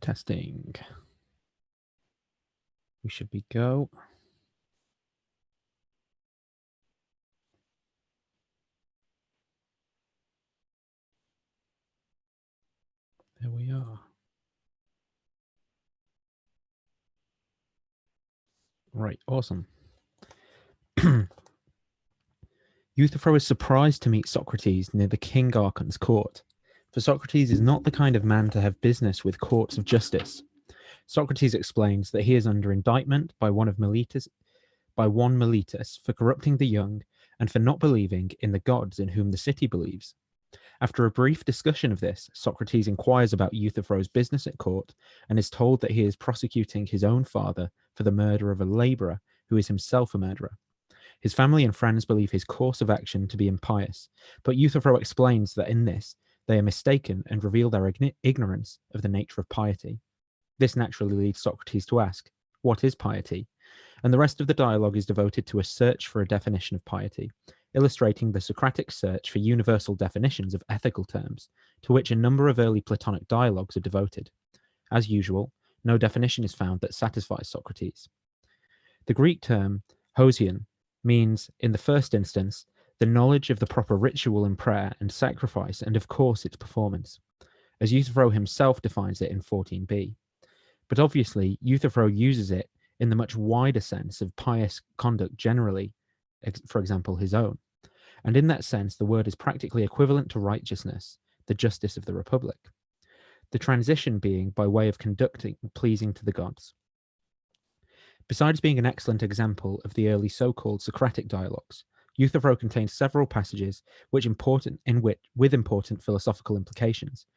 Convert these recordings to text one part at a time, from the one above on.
Testing. We should be go. There we are. Right, awesome. Euthyphro is surprised to meet Socrates near the King Archon's court, for Socrates is not the kind of man to have business with courts of justice. Socrates explains that he is under indictment by one Meletus for corrupting the young and for not believing in the gods in whom the city believes. After a brief discussion of this, Socrates inquires about Euthyphro's business at court and is told that he is prosecuting his own father for the murder of a labourer who is himself a murderer. His family and friends believe his course of action to be impious, but Euthyphro explains that in this they are mistaken and reveal their ignorance of the nature of piety. This naturally leads Socrates to ask, what is piety? And the rest of the dialogue is devoted to a search for a definition of piety, illustrating the Socratic search for universal definitions of ethical terms, to which a number of early Platonic dialogues are devoted. As usual, no definition is found that satisfies Socrates. The Greek term hosion means, in the first instance, the knowledge of the proper ritual in prayer and sacrifice, and of course its performance, as Euthyphro himself defines it in 14b. But obviously, Euthyphro uses it in the much wider sense of pious conduct generally, for example, his own. And in that sense, the word is practically equivalent to righteousness, the justice of the Republic. The transition being by way of conducting pleasing to the gods. Besides being an excellent example of the early so-called Socratic dialogues, Euthyphro contains several passages with important philosophical implications.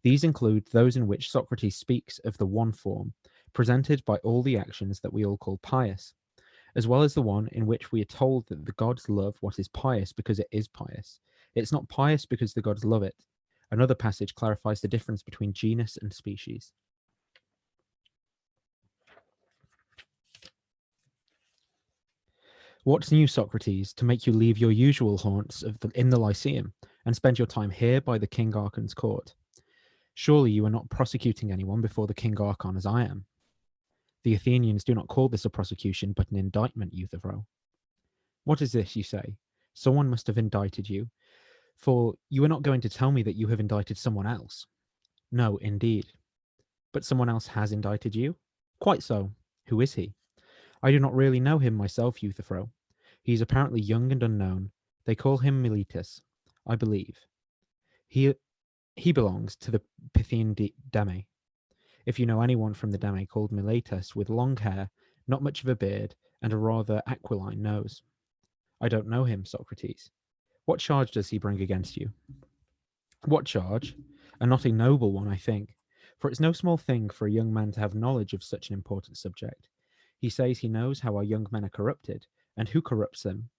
These include those in which Socrates speaks of the one form, presented by all the actions that we all call pious, as well as the one in which we are told that the gods love what is pious because it is pious. It's not pious because the gods love it. Another passage clarifies the difference between genus and species. What's new, Socrates, to make you leave your usual haunts in the Lyceum and spend your time here by the King Archon's court? Surely you are not prosecuting anyone before the King Archon as I am. The Athenians do not call this a prosecution, but an indictment, Euthyphro. What is this, you say? Someone must have indicted you, for you are not going to tell me that you have indicted someone else. No, indeed. But someone else has indicted you? Quite so. Who is he? I do not really know him myself, Euthyphro. He is apparently young and unknown. They call him Meletus, I believe. He belongs to the Pythian Deme. If you know anyone from the Deme called Meletus with long hair, not much of a beard, and a rather aquiline nose. I don't know him, Socrates. What charge does he bring against you? What charge? A not ignoble one, I think, for it's no small thing for a young man to have knowledge of such an important subject. He says he knows how our young men are corrupted, and who corrupts them.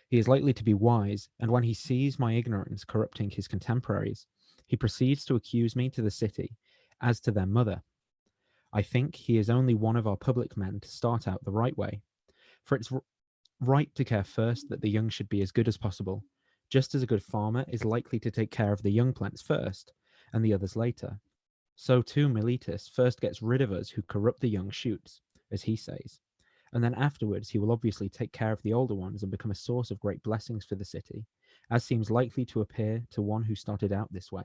He is likely to be wise, and when he sees my ignorance corrupting his contemporaries, he proceeds to accuse me to the city as to their mother. I think he is only one of our public men to start out the right way, for it's right to care first that the young should be as good as possible, just as a good farmer is likely to take care of the young plants first, and the others later. So too Meletus first gets rid of us who corrupt the young shoots, as he says, and then afterwards he will obviously take care of the older ones and become a source of great blessings for the city, as seems likely to appear to one who started out this way.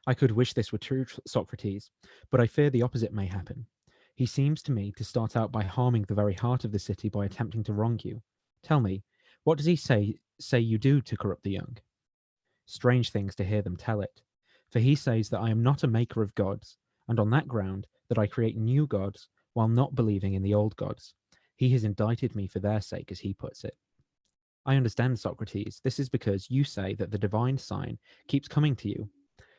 I could wish this were true, Socrates, but I fear the opposite may happen. He seems to me to start out by harming the very heart of the city by attempting to wrong you. Tell me, what does he say you do to corrupt the young? Strange things to hear them tell it. For he says that I am not a maker of gods, and on that ground that I create new gods while not believing in the old gods. He has indicted me for their sake, as he puts it. I understand, Socrates. This is because you say that the divine sign keeps coming to you.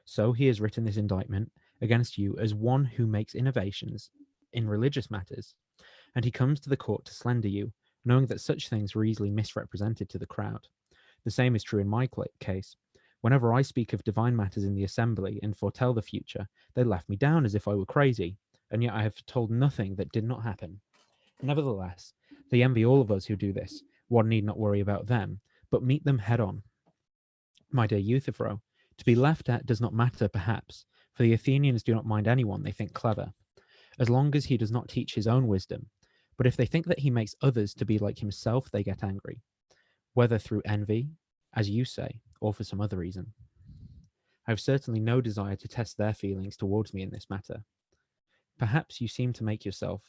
So he has written this indictment against you as one who makes innovations in religious matters, and he comes to the court to slander you, knowing that such things were easily misrepresented to the crowd. The same is true in my case. Whenever I speak of divine matters in the assembly and foretell the future, they laugh me down as if I were crazy, and yet I have told nothing that did not happen. Nevertheless, they envy all of us who do this. One need not worry about them, but meet them head on. My dear Euthyphro, to be laughed at does not matter, perhaps, for For the Athenians do not mind anyone they think clever, as long as he does not teach his own wisdom. But if they think that he makes others to be like himself, they get angry, whether through envy, as you say, or for some other reason. I have certainly no desire to test their feelings towards me in this matter. Perhaps you seem to make yourself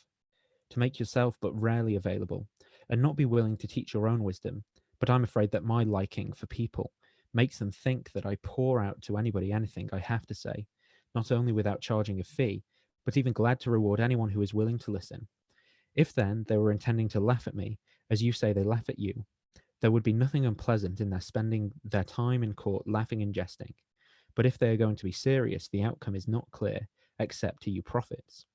but rarely available, and not be willing to teach your own wisdom, but I'm afraid that my liking for people makes them think that I pour out to anybody anything I have to say, not only without charging a fee, but even glad to reward anyone who is willing to listen. If then they were intending to laugh at me, as you say they laugh at you, there would be nothing unpleasant in their spending their time in court laughing and jesting. But if they are going to be serious, the outcome is not clear, except to you prophets.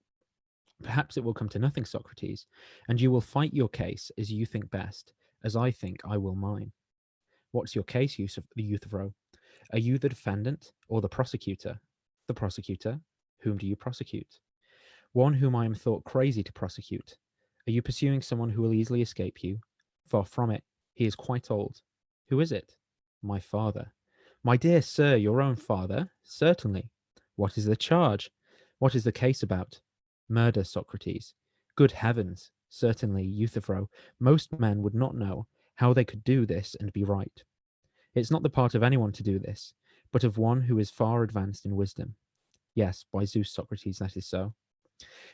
Perhaps it will come to nothing, Socrates, and you will fight your case as you think best, as I think I will mine. What's your case, Euthyphro? Are you the defendant or the prosecutor? The prosecutor? Whom do you prosecute? One whom I am thought crazy to prosecute. Are you pursuing someone who will easily escape you? Far from it. He is quite old. Who is it? My father. My dear sir, your own father? Certainly. What is the charge? What is the case about? Murder, Socrates. Good heavens! Certainly, Euthyphro, most men would not know how they could do this and be right. It's not the part of anyone to do this, but of one who is far advanced in wisdom. Yes, by Zeus, Socrates, that is so.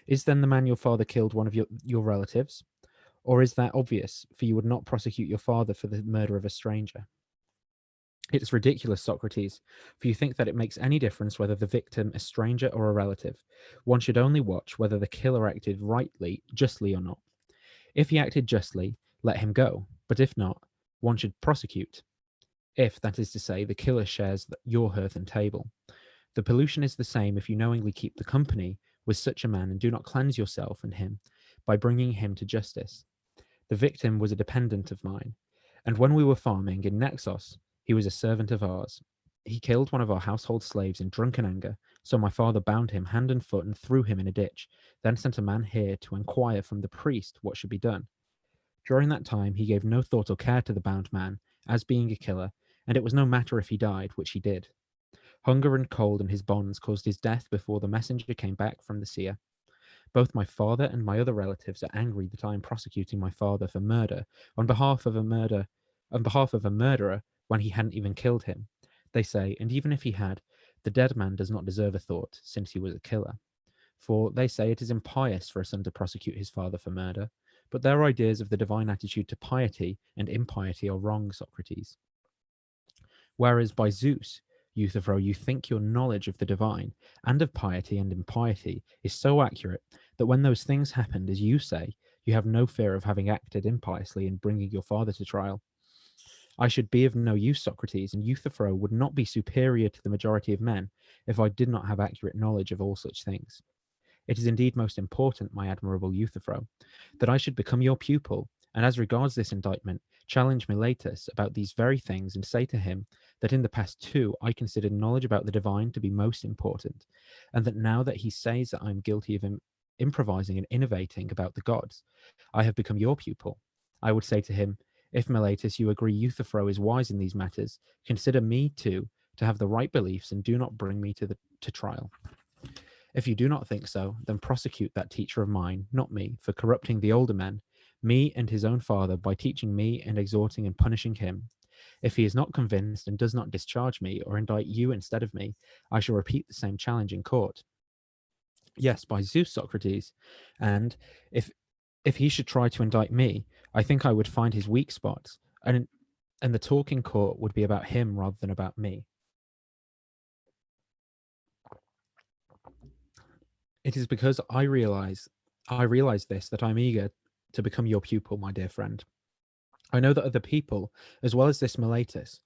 Is then the man your father killed one of your relatives? Or is that obvious, for you would not prosecute your father for the murder of a stranger? It's ridiculous, Socrates, for you think that it makes any difference whether the victim a stranger or a relative. One should only watch whether the killer acted justly or not. If he acted justly, let him go, but if not, one should prosecute. If, that is to say, the killer shares your hearth and table. The pollution is the same if you knowingly keep the company with such a man and do not cleanse yourself and him by bringing him to justice. The victim was a dependent of mine, and when we were farming in Naxos, he was a servant of ours. He killed one of our household slaves in drunken anger, so my father bound him hand and foot and threw him in a ditch, then sent a man here to inquire from the priest what should be done. During that time he gave no thought or care to the bound man, as being a killer, and it was no matter if he died, which he did. Hunger and cold and his bonds caused his death before the messenger came back from the seer. Both my father and my other relatives are angry that I am prosecuting my father for murder on behalf of a murderer when he hadn't even killed him. They say, and even if he had, the dead man does not deserve a thought, since he was a killer. For they say it is impious for a son to prosecute his father for murder, but their ideas of the divine attitude to piety and impiety are wrong, Socrates. Whereas by Zeus, Euthyphro, you think your knowledge of the divine and of piety and impiety is so accurate that when those things happened, as you say, you have no fear of having acted impiously in bringing your father to trial. I should be of no use, Socrates, and Euthyphro would not be superior to the majority of men if I did not have accurate knowledge of all such things. It is indeed most important, my admirable Euthyphro, that I should become your pupil, and as regards this indictment, challenge Meletus about these very things and say to him that in the past too I considered knowledge about the divine to be most important, and that now that he says that I am guilty of improvising and innovating about the gods, I have become your pupil. I would say to him, if Meletus, you agree Euthyphro is wise in these matters, consider me too to have the right beliefs and do not bring me to trial. If you do not think so, then prosecute that teacher of mine, not me, for corrupting the older men, me and his own father, by teaching me and exhorting and punishing him. If he is not convinced and does not discharge me or indict you instead of me, I shall repeat the same challenge in court. Yes, by Zeus, Socrates. And if he should try to indict me, I think I would find his weak spots, and the talk in court would be about him rather than about me. It is because I realize this that I'm eager to become your pupil, my dear friend. I know that other people, as well as this Meletus,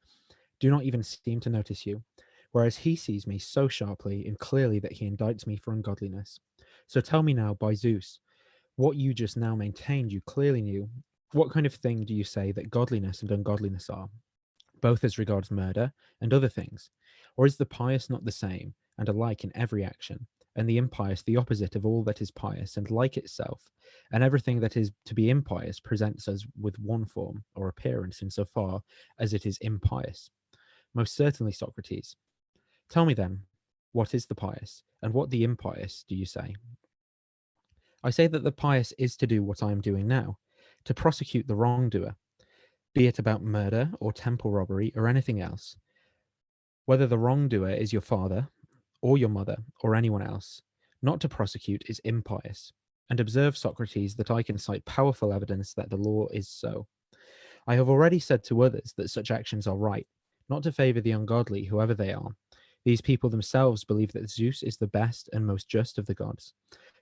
do not even seem to notice you, whereas he sees me so sharply and clearly that he indicts me for ungodliness. So tell me now, by Zeus, what you just now maintained you clearly knew. What kind of thing do you say that godliness and ungodliness are, both as regards murder and other things? Or is the pious not the same and alike in every action, and the impious the opposite of all that is pious and like itself, and everything that is to be impious presents us with one form or appearance in so far as it is impious? Most certainly, Socrates. Tell me then, What is the pious, and what the impious, do you say? I say that the pious is to do what I am doing now, to prosecute the wrongdoer, be it about murder or temple robbery or anything else. Whether the wrongdoer is your father or your mother or anyone else, not to prosecute is impious. And observe, Socrates, that I can cite powerful evidence that the law is so. I have already said to others that such actions are right, not to favour the ungodly, whoever they are. These people themselves believe that Zeus is the best and most just of the gods.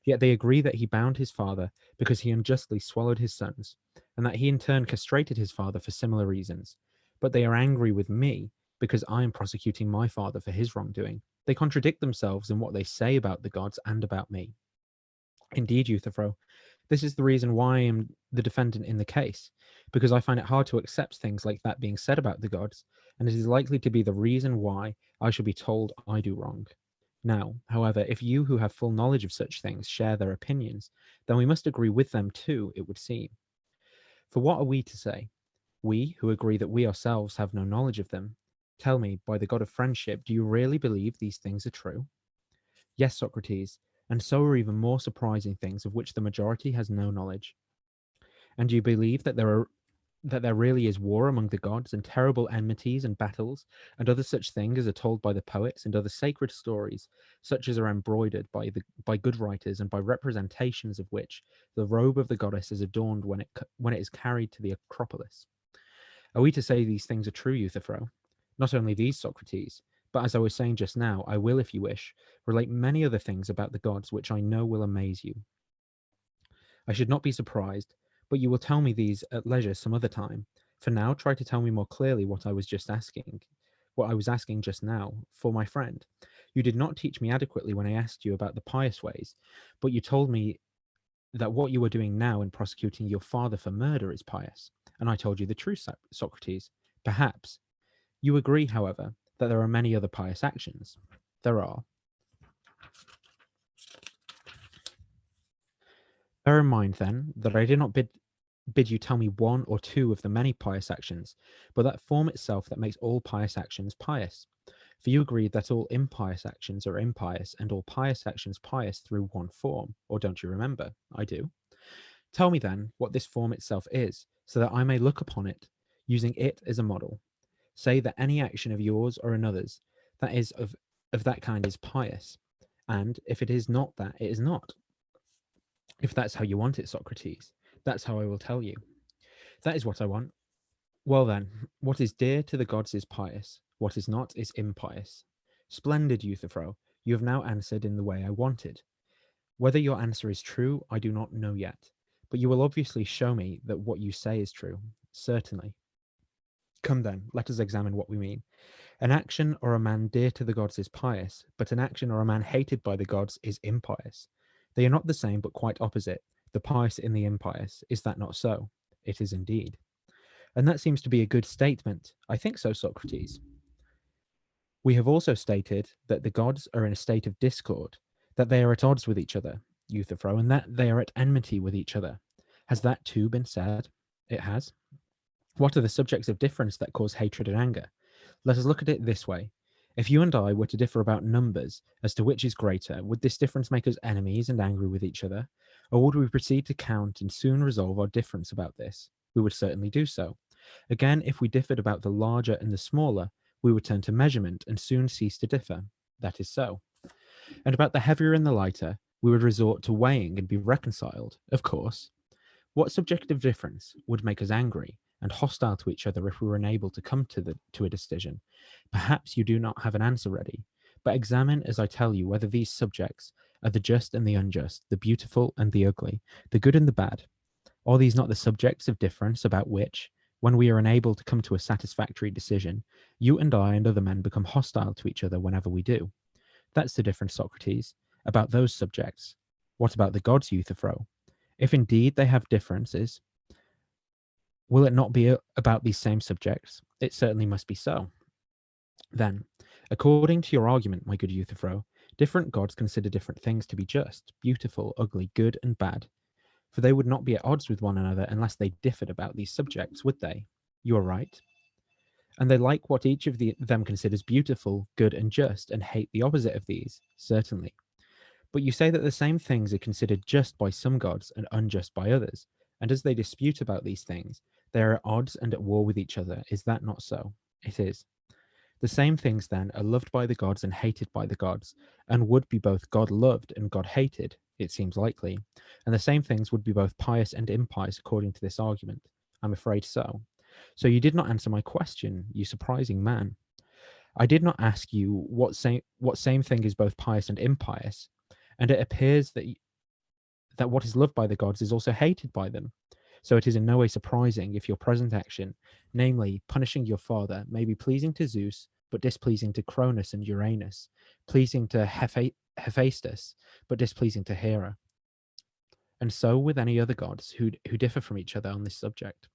Yet they agree that he bound his father because he unjustly swallowed his sons, and that he in turn castrated his father for similar reasons. But they are angry with me because I am prosecuting my father for his wrongdoing. They contradict themselves in what they say about the gods and about me. Indeed, Euthyphro, this is the reason why I am the defendant in the case, because I find it hard to accept things like that being said about the gods, and it is likely to be the reason why I shall be told I do wrong. Now, however, if you who have full knowledge of such things share their opinions, then we must agree with them too, it would seem. For what are we to say? We, who agree that we ourselves have no knowledge of them. Tell me, by the god of friendship, do you really believe these things are true? Yes, Socrates, and so are even more surprising things of which the majority has no knowledge. And do you believe that there really is war among the gods, and terrible enmities and battles, and other such things as are told by the poets, and other sacred stories, such as are embroidered by good writers, and by representations of which the robe of the goddess is adorned when it is carried to the Acropolis? Are we to say these things are true, Euthyphro? Not only these, Socrates, but as I was saying just now, I will, if you wish, relate many other things about the gods which I know will amaze you. I should not be surprised, but you will tell me these at leisure some other time. For now, try to tell me more clearly what I was asking just now, for my friend. You did not teach me adequately when I asked you about the pious ways, but you told me that what you are doing now in prosecuting your father for murder is pious. And I told you the truth, Socrates. Perhaps. You agree, however, that there are many other pious actions. There are. Bear in mind, then, that I did not bid you tell me one or two of the many pious actions, but that form itself that makes all pious actions pious. For you agreed that all impious actions are impious and all pious actions pious through one form, or don't you remember? I do. Tell me then what this form itself is, so that I may look upon it, using it as a model. Say that any action of yours or another's that is of that kind is pious, and if it is not that, it is not. If that's how you want it, Socrates, that's how I will tell you. That is what I want. Well then, what is dear to the gods is pious, what is not is impious. Splendid, Euthyphro, you have now answered in the way I wanted. Whether your answer is true, I do not know yet, but you will obviously show me that what you say is true. Certainly. Come then, let us examine what we mean. An action or a man dear to the gods is pious, but an action or a man hated by the gods is impious. They are not the same, but quite opposite, the pious and the impious. Is that not so? It is indeed. And that seems to be a good statement. I think so, Socrates. We have also stated that the gods are in a state of discord, that they are at odds with each other, Euthyphro, and that they are at enmity with each other. Has that too been said? It has. What are the subjects of difference that cause hatred and anger? Let us look at it this way. If you and I were to differ about numbers as to which is greater, would this difference make us enemies and angry with each other? Or would we proceed to count and soon resolve our difference about this? We would certainly do so. Again, if we differed about the larger and the smaller, we would turn to measurement and soon cease to differ. That is so. And about the heavier and the lighter, we would resort to weighing and be reconciled, of course. What subjective difference would make us angry and hostile to each other if we were unable to come to a decision? Perhaps you do not have an answer ready, but examine as I tell you whether these subjects are the just and the unjust, the beautiful and the ugly, the good and the bad. Are these not the subjects of difference about which, when we are unable to come to a satisfactory decision, you and I and other men become hostile to each other whenever we do? That's the difference, Socrates, about those subjects. What about the gods, Euthyphro? If indeed they have differences, will it not be about these same subjects? It certainly must be so. Then, according to your argument, my good Euthyphro, different gods consider different things to be just, beautiful, ugly, good, and bad. For they would not be at odds with one another unless they differed about these subjects, would they? You are right. And they like what each of them considers beautiful, good, and just, and hate the opposite of these, certainly. But you say that the same things are considered just by some gods and unjust by others, and as they dispute about these things, they are at odds and at war with each other. Is that not so? It is. The same things, then, are loved by the gods and hated by the gods, and would be both God loved and God hated, it seems likely. And the same things would be both pious and impious, according to this argument. I'm afraid so. So you did not answer my question, you surprising man. I did not ask you what same thing is both pious and impious, and it appears that what is loved by the gods is also hated by them. So it is in no way surprising if your present action, namely punishing your father, may be pleasing to Zeus, but displeasing to Cronus and Uranus, pleasing to Hephaestus, but displeasing to Hera. And so with any other gods who differ from each other on this subject.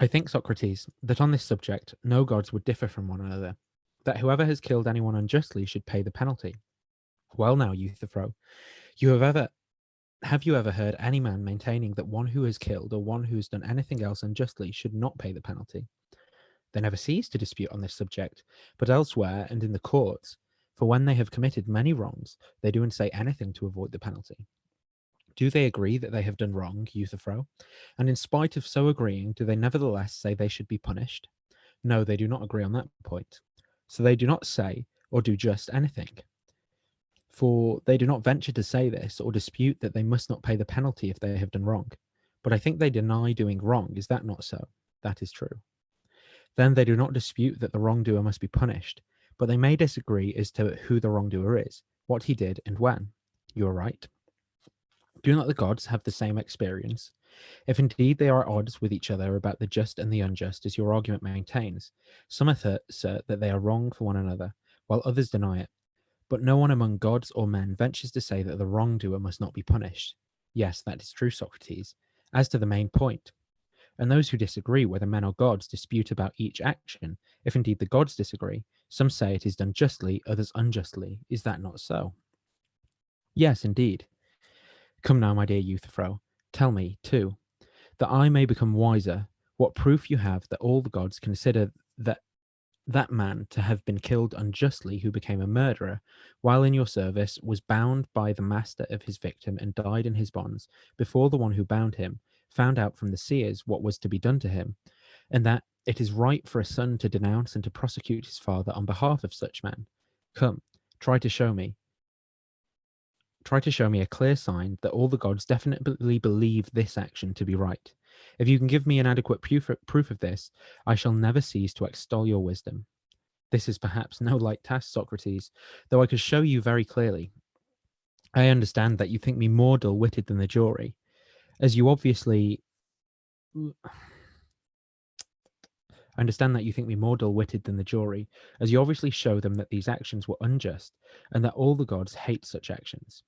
I think, Socrates, that on this subject no gods would differ from one another, that whoever has killed anyone unjustly should pay the penalty. Well now, Euthyphro, have you ever heard any man maintaining that one who has killed or one who has done anything else unjustly should not pay the penalty? They never cease to dispute on this subject, but elsewhere and in the courts, for when they have committed many wrongs, they do and say anything to avoid the penalty. Do they agree that they have done wrong, Euthyphro? And in spite of so agreeing, do they nevertheless say they should be punished? No, they do not agree on that point. So they do not say or do just anything. For they do not venture to say this or dispute that they must not pay the penalty if they have done wrong. But I think they deny doing wrong. Is that not so? That is true. Then they do not dispute that the wrongdoer must be punished, but they may disagree as to who the wrongdoer is, what he did, and when. You are right. Do not the gods have the same experience? If indeed they are at odds with each other about the just and the unjust, as your argument maintains, some assert that they are wrong for one another, while others deny it. But no one among gods or men ventures to say that the wrongdoer must not be punished. Yes, that is true, Socrates, as to the main point. And those who disagree, whether men or gods, dispute about each action. If indeed the gods disagree, some say it is done justly, others unjustly. Is that not so? Yes, indeed. Come now, my dear Euthyphro, tell me, too, that I may become wiser, what proof you have that all the gods consider that man to have been killed unjustly who became a murderer, while in your service, was bound by the master of his victim and died in his bonds, before the one who bound him found out from the seers what was to be done to him, and that it is right for a son to denounce and to prosecute his father on behalf of such men. Come, try to show me a clear sign that all the gods definitely believe this action to be right. If you can give me an adequate proof of this, I shall never cease to extol your wisdom. This is perhaps no light task, Socrates, though I could show you very clearly. I understand that you think me more dull-witted than the jury, as you obviously... I understand that you think me more dull-witted than the jury, as you obviously show them that these actions were unjust, and that all the gods hate such actions.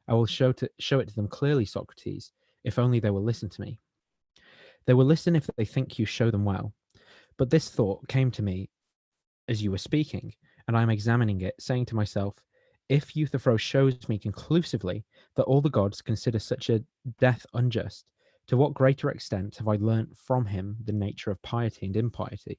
I will show it to them clearly, Socrates, if only they will listen to me. They will listen if they think you show them well. But this thought came to me as you were speaking, and I am examining it, saying to myself, if Euthyphro shows me conclusively that all the gods consider such a death unjust, to what greater extent have I learnt from him the nature of piety and impiety?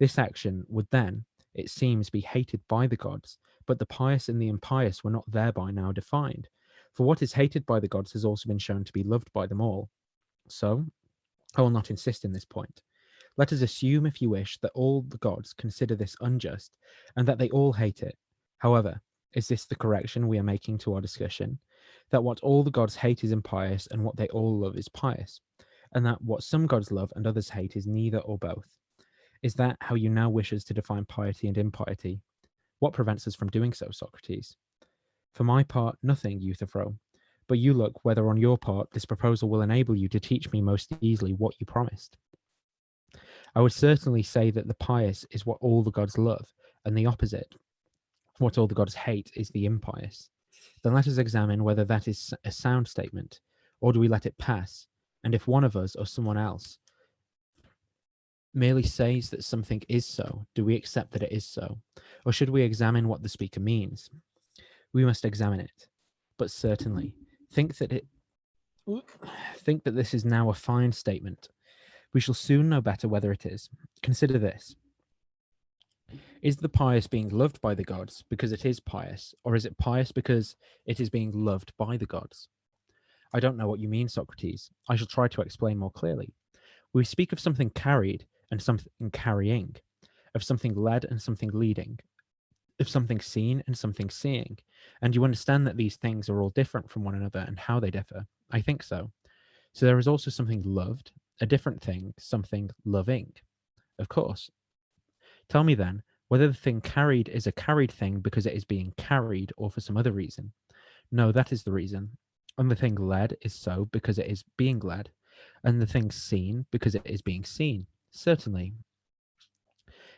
This action would then, it seems, be hated by the gods, but the pious and the impious were not thereby now defined. For what is hated by the gods has also been shown to be loved by them all. So, I will not insist in this point. Let us assume, if you wish, that all the gods consider this unjust, and that they all hate it. However, is this the correction we are making to our discussion? That what all the gods hate is impious, and what they all love is pious, and that what some gods love and others hate is neither or both. Is that how you now wish us to define piety and impiety? What prevents us from doing so, Socrates? For my part, nothing, Euthyphro. But you look whether on your part this proposal will enable you to teach me most easily what you promised. I would certainly say that the pious is what all the gods love, and the opposite, what all the gods hate, is the impious. Then let us examine whether that is a sound statement, or do we let it pass, and if one of us or someone else merely says that something is so, do we accept that it is so, or should we examine what the speaker means? We must examine it, but certainly think that it think that this is now a fine statement. We shall soon know better whether it is. Consider this. Is the pious being loved by the gods because it is pious, or is it pious because it is being loved by the gods? I don't know what you mean, Socrates. I shall try to explain more clearly. We speak of something carried and something carrying, of something led and something leading, of something seen and something seeing. And you understand that these things are all different from one another and how they differ. I think so. So there is also something loved, a different thing, something loving. Of course. Tell me then, whether the thing carried is a carried thing because it is being carried or for some other reason. No, that is the reason. And the thing led is so because it is being led. And the thing seen because it is being seen. Certainly.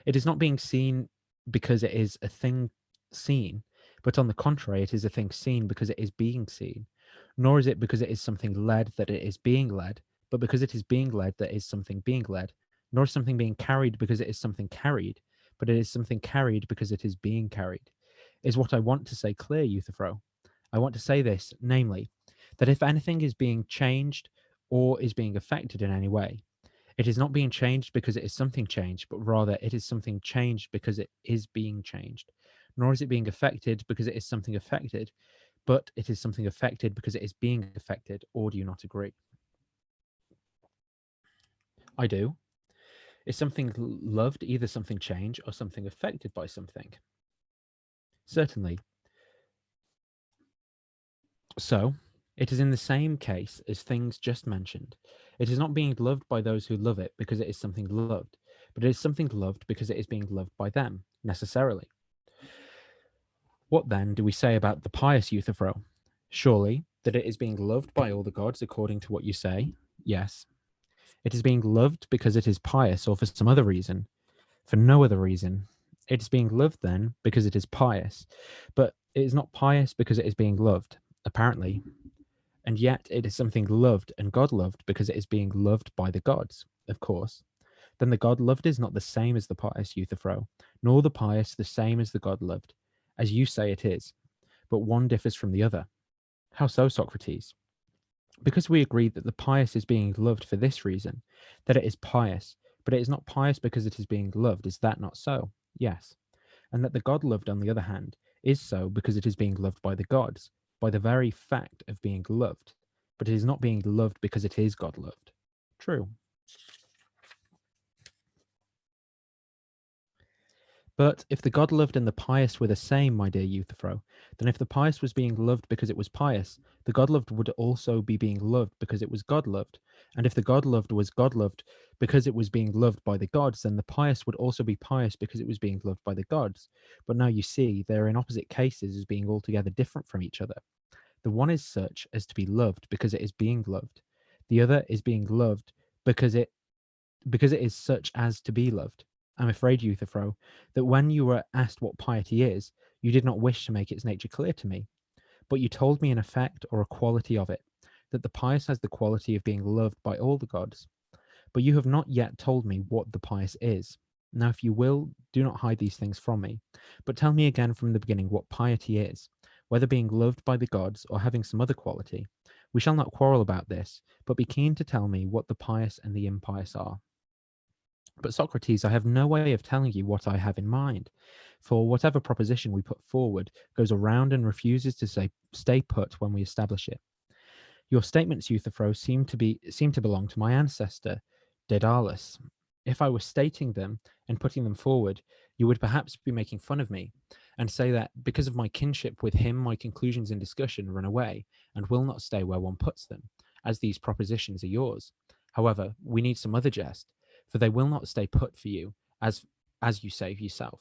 It is not being seen because it is a thing seen, but on the contrary, it is a thing seen because it is being seen. Nor is it because it is something led that it is being led, but because it is being led that is something being led. Nor is something being carried because it is something carried, but it is something carried because it is being carried. Is what I want to say clear, Euthyphro? I want to say this, namely, that if anything is being changed or is being affected in any way, it is not being changed because it is something changed, but rather it is something changed because it is being changed. Nor is it being affected because it is something affected, but it is something affected because it is being affected. Or do you not agree? I do. Is something loved either something changed or something affected by something? Certainly. So, it is in the same case as things just mentioned. It is not being loved by those who love it because it is something loved, but it is something loved because it is being loved by them, necessarily. What then do we say about the pious Euthyphro? Surely that it is being loved by all the gods according to what you say? Yes. It is being loved because it is pious or for some other reason? For no other reason. It is being loved then because it is pious, but it is not pious because it is being loved, apparently. And yet it is something loved and God loved because it is being loved by the gods, of course. Then the God loved is not the same as the pious Euthyphro, nor the pious the same as the God loved, as you say it is, but one differs from the other. How so, Socrates? Because we agree that the pious is being loved for this reason, that it is pious, but it is not pious because it is being loved. Is that not so? Yes. And that the God loved, on the other hand, is so because it is being loved by the gods, by the very fact of being loved, but it is not being loved because it is God loved. True. But if the God loved and the pious were the same, my dear Euthyphro, then if the pious was being loved because it was pious, the God loved would also be being loved because it was God loved. And if the God loved was God loved because it was being loved by the gods, then the pious would also be pious because it was being loved by the gods. But now you see, they are in opposite cases as being altogether different from each other. The one is such as to be loved because it is being loved. The other is being loved because it is such as to be loved. I'm afraid, Euthyphro, that when you were asked what piety is, you did not wish to make its nature clear to me, but you told me an effect or a quality of it, that the pious has the quality of being loved by all the gods. But you have not yet told me what the pious is. Now, if you will, do not hide these things from me, but tell me again from the beginning what piety is, whether being loved by the gods or having some other quality. We shall not quarrel about this, but be keen to tell me what the pious and the impious are. But Socrates, I have no way of telling you what I have in mind, for whatever proposition we put forward goes around and refuses to stay put when we establish it. Your statements, Euthyphro, seem to belong to my ancestor, Daedalus. If I were stating them and putting them forward, you would perhaps be making fun of me, and say that because of my kinship with him, my conclusions in discussion run away and will not stay where one puts them, as these propositions are yours. However, we need some other jest, for they will not stay put for you, as you say yourself.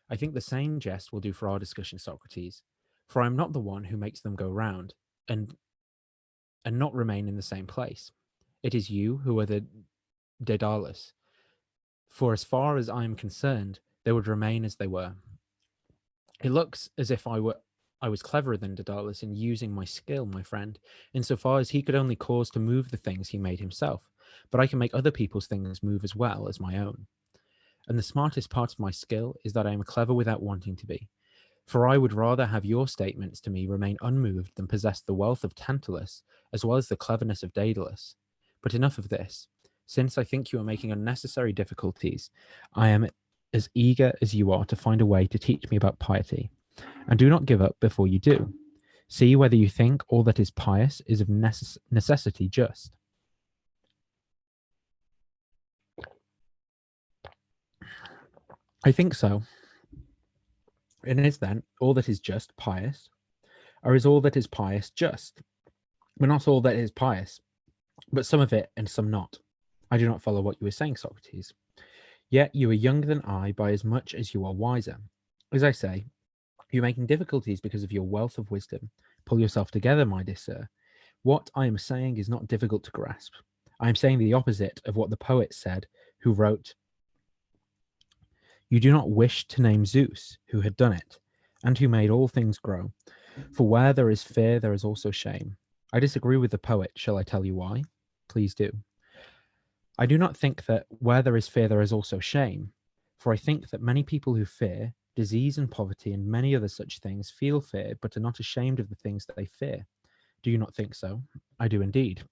I think the same jest will do for our discussion, Socrates, for I am not the one who makes them go round and not remain in the same place. It is you who are the Daedalus, for as far as I am concerned, they would remain as they were. It looks as if I was cleverer than Daedalus in using my skill, my friend, insofar as he could only cause to move the things he made himself, but I can make other people's things move as well as my own. And the smartest part of my skill is that I am clever without wanting to be. For I would rather have your statements to me remain unmoved than possess the wealth of Tantalus, as well as the cleverness of Daedalus. But enough of this. Since I think you are making unnecessary difficulties, I am as eager as you are to find a way to teach me about piety. And do not give up before you do. See whether you think all that is pious is of necessity just. I think so. And is then all that is just pious? Or is all that is pious just? But not all that is pious, but some of it and some not. I do not follow what you were saying, Socrates. Yet you are younger than I by as much as you are wiser. As I say, you're making difficulties because of your wealth of wisdom. Pull yourself together, my dear sir. What I am saying is not difficult to grasp. I am saying the opposite of what the poet said, who wrote, "You do not wish to name Zeus, who had done it, and who made all things grow. For where there is fear, there is also shame." I disagree with the poet. Shall I tell you why? Please do. I do not think that where there is fear, there is also shame. For I think that many people who fear disease and poverty and many other such things feel fear, but are not ashamed of the things that they fear. Do you not think so? I do indeed.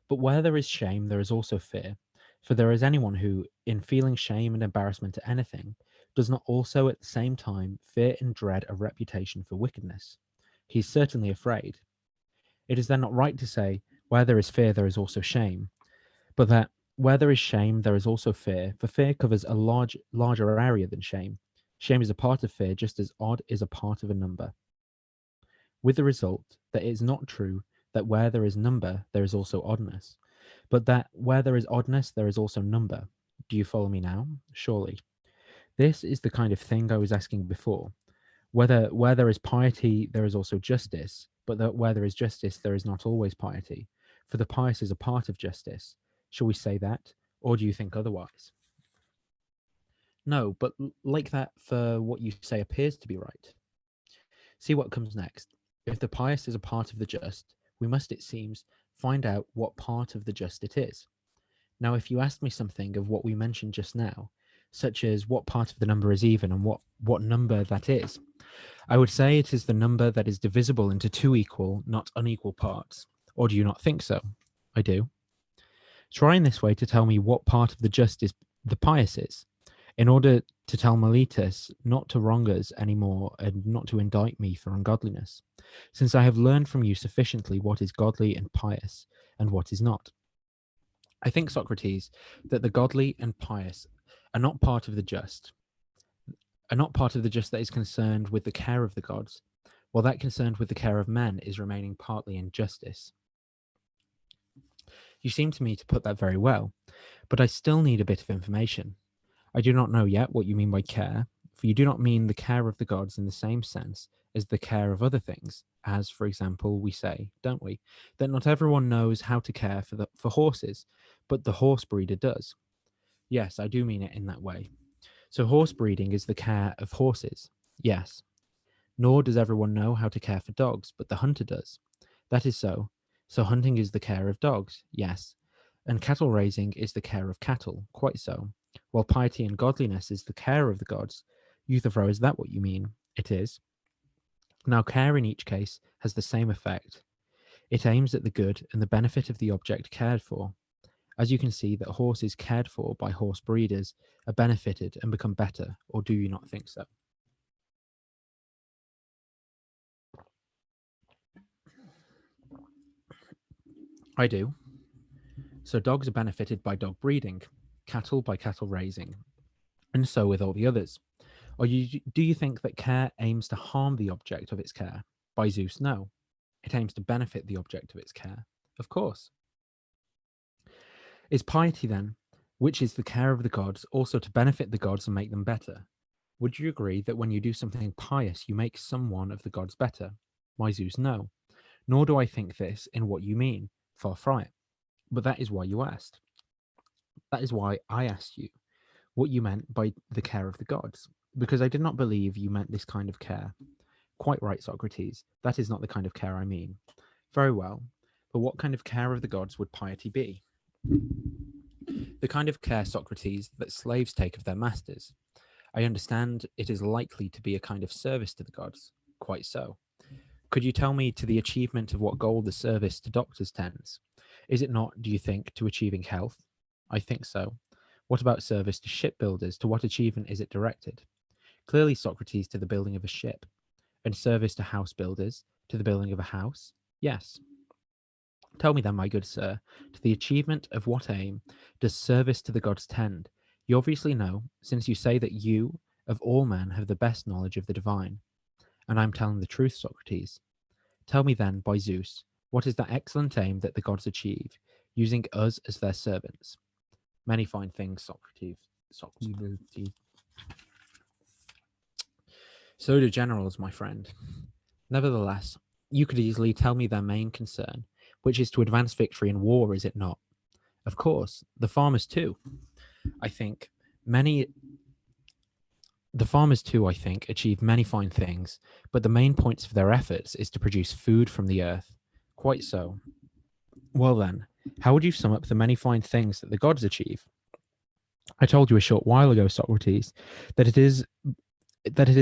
But where there is shame, there is also fear. For there is anyone who, in feeling shame and embarrassment at anything, does not also at the same time fear and dread a reputation for wickedness. He is certainly afraid. It is then not right to say, where there is fear, there is also shame, but that where there is shame, there is also fear, for fear covers a larger area than shame. Shame is a part of fear, just as odd is a part of a number. With the result that it is not true that where there is number, there is also oddness, but that where there is oddness, there is also number. Do you follow me now? Surely. This is the kind of thing I was asking before. Whether where there is piety, there is also justice, but that where there is justice, there is not always piety. For the pious is a part of justice. Shall we say that, or do you think otherwise? No, but like that for what you say appears to be right. See what comes next. If the pious is a part of the just, we must, it seems, find out what part of the just it is. Now, if you asked me something of what we mentioned just now, such as what part of the number is even and what number that is, I would say it is the number that is divisible into two equal, not unequal parts. Or do you not think so? I do. Try in this way to tell me what part of the just is the pious is, in order to tell Miletus not to wrong us any more and not to indict me for ungodliness, since I have learned from you sufficiently what is godly and pious, and what is not. I think, Socrates, that the godly and pious are not part of the just, that is concerned with the care of the gods, while that concerned with the care of men is remaining partly in justice. You seem to me to put that very well, but I still need a bit of information. I do not know yet what you mean by care, for you do not mean the care of the gods in the same sense as the care of other things, as, for example, we say, don't we, that not everyone knows how to care for horses, but the horse breeder does. Yes, I do mean it in that way. So horse breeding is the care of horses. Yes. Nor does everyone know how to care for dogs, but the hunter does. That is so. So hunting is the care of dogs. Yes. And cattle raising is the care of cattle. Quite so. While piety and godliness is the care of the gods. Euthyphro, is that what you mean? It is. Now, care in each case has the same effect. It aims at the good and the benefit of the object cared for. As you can see, that horses cared for by horse breeders are benefited and become better, or do you not think so? I do. So dogs are benefited by dog breeding, cattle by cattle raising, and so with all the others. Or do you think that care aims to harm the object of its care? By Zeus, no. It aims to benefit the object of its care. Of course. Is piety then, which is the care of the gods, also to benefit the gods and make them better? Would you agree that when you do something pious, you make someone of the gods better? My Zeus, no. Nor do I think this in what you mean. Far from it. But that is why you asked. That is why I asked you what you meant by the care of the gods, because I did not believe you meant this kind of care. Quite right, Socrates. That is not the kind of care I mean. Very well. But what kind of care of the gods would piety be? The kind of care, Socrates, that slaves take of their masters. I understand it is likely to be a kind of service to the gods. Quite so. Could you tell me to the achievement of what goal the service to doctors tends? Is it not, do you think, to achieving health? I think so. What about service to shipbuilders? To what achievement is it directed? Clearly, Socrates, to the building of a ship. And service to house builders? To the building of a house? Yes. Tell me then, my good sir, to the achievement of what aim does service to the gods tend? You obviously know, since you say that you, of all men, have the best knowledge of the divine. And I am telling the truth, Socrates. Tell me then, by Zeus, what is that excellent aim that the gods achieve, using us as their servants? Many fine things, Socrates. So do generals, my friend. Nevertheless, you could easily tell me their main concern, which is to advance victory in war, is it not? Of course, the farmers too. I think many the farmers too, I think, achieve many fine things, but the main points of their efforts is to produce food from the earth. Quite so. Well then, how would you sum up the many fine things that the gods achieve? I told you a short while ago, Socrates, that it is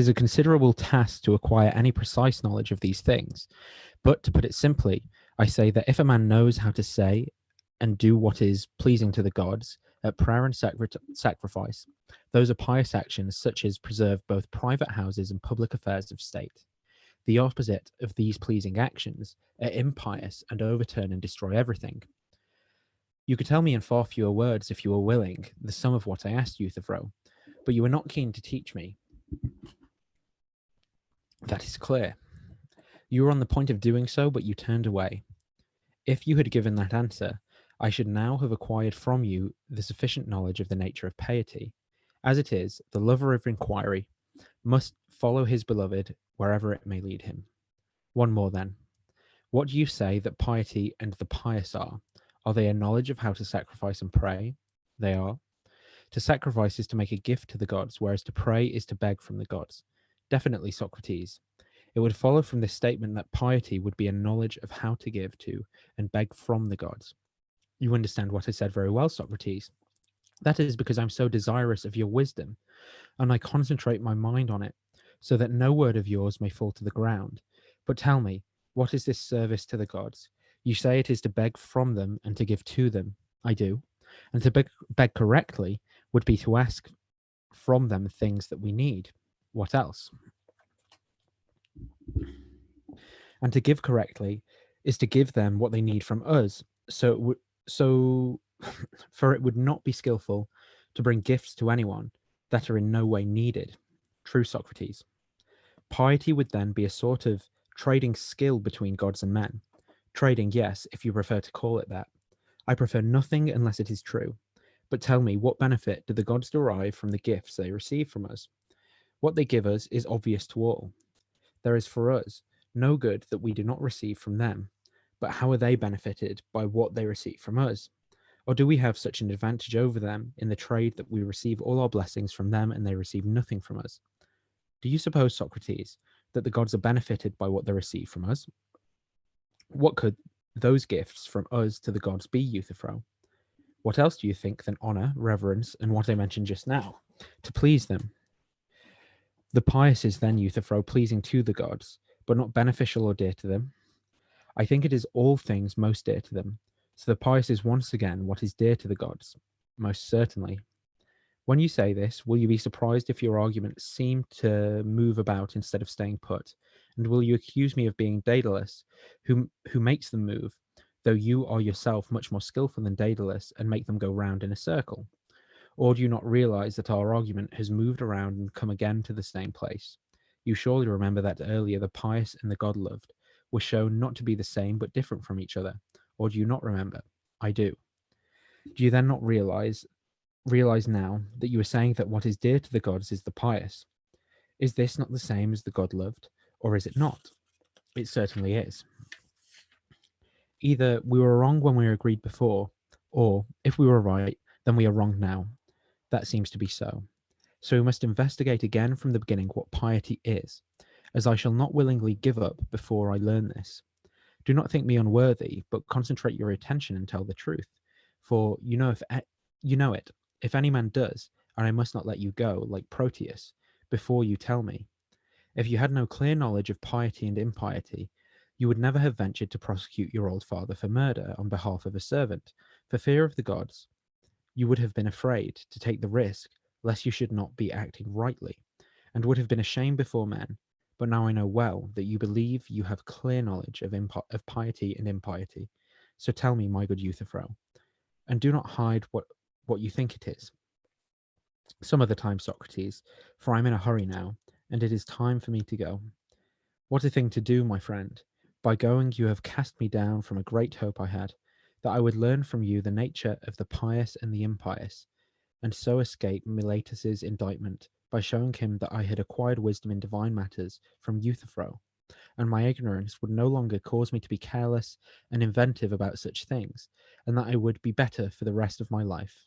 a considerable task to acquire any precise knowledge of these things. But to put it simply, I say that if a man knows how to say and do what is pleasing to the gods at prayer and sacrifice, those are pious actions such as preserve both private houses and public affairs of state. The opposite of these pleasing actions are impious and overturn and destroy everything. You could tell me in far fewer words, if you were willing, the sum of what I asked you, Euthyphro, but you were not keen to teach me. That is clear. You were on the point of doing so, but you turned away. If you had given that answer, I should now have acquired from you the sufficient knowledge of the nature of piety. As it is, the lover of inquiry must follow his beloved wherever it may lead him. One more then. What do you say that piety and the pious are? Are they a knowledge of how to sacrifice and pray? They are. To sacrifice is to make a gift to the gods, whereas to pray is to beg from the gods. Definitely, Socrates. It would follow from this statement that piety would be a knowledge of how to give to and beg from the gods. You understand what I said very well, Socrates. That is because I'm so desirous of your wisdom, and I concentrate my mind on it, so that no word of yours may fall to the ground. But tell me, what is this service to the gods? You say it is to beg from them and to give to them. I do. And to beg correctly would be to ask from them things that we need. What else? And to give correctly is to give them what they need from us. So for it would not be skillful to bring gifts to anyone that are in no way needed. True, Socrates. Piety would then be a sort of trading skill between gods and men. Trading, yes, if you prefer to call it that. I prefer nothing unless it is true. But tell me, what benefit do the gods derive from the gifts they receive from us? What they give us is obvious to all. There is for us no good that we do not receive from them. But how are they benefited by what they receive from us? Or do we have such an advantage over them in the trade that we receive all our blessings from them and they receive nothing from us? Do you suppose, Socrates, that the gods are benefited by what they receive from us? What could those gifts from us to the gods be, Euthyphro? What else do you think than honor, reverence, and what I mentioned just now, to please them? The pious is then, Euthyphro, pleasing to the gods, but not beneficial or dear to them. I think it is all things most dear to them. So the pious is once again what is dear to the gods. Most certainly. When you say this, will you be surprised if your arguments seem to move about instead of staying put? And will you accuse me of being Daedalus, who makes them move, though you are yourself much more skillful than Daedalus and make them go round in a circle? Or do you not realize that our argument has moved around and come again to the same place? You surely remember that earlier the pious and the God-loved were shown not to be the same but different from each other. Or do you not remember? I do. Do you then not realize now that you are saying that what is dear to the gods is the pious? Is this not the same as the God-loved, or is it not? It certainly is. Either we were wrong when we agreed before, or if we were right, then we are wrong now. That seems to be so. So we must investigate again from the beginning what piety is, as I shall not willingly give up before I learn this. Do not think me unworthy, but concentrate your attention and tell the truth. For you know it. If any man does, and I must not let you go, like Proteus, before you tell me. If you had no clear knowledge of piety and impiety, you would never have ventured to prosecute your old father for murder on behalf of a servant, for fear of the gods. You would have been afraid to take the risk, lest you should not be acting rightly, and would have been ashamed before men. But now I know well that you believe you have clear knowledge of piety and impiety. So tell me, my good Euthyphro, and do not hide what you think it is. Some other time, Socrates, for I am in a hurry now, and it is time for me to go. What a thing to do, my friend! By going, you have cast me down from a great hope I had, that I would learn from you the nature of the pious and the impious, and so escape Meletus's indictment by showing him that I had acquired wisdom in divine matters from Euthyphro, and my ignorance would no longer cause me to be careless and inventive about such things, and that I would be better for the rest of my life.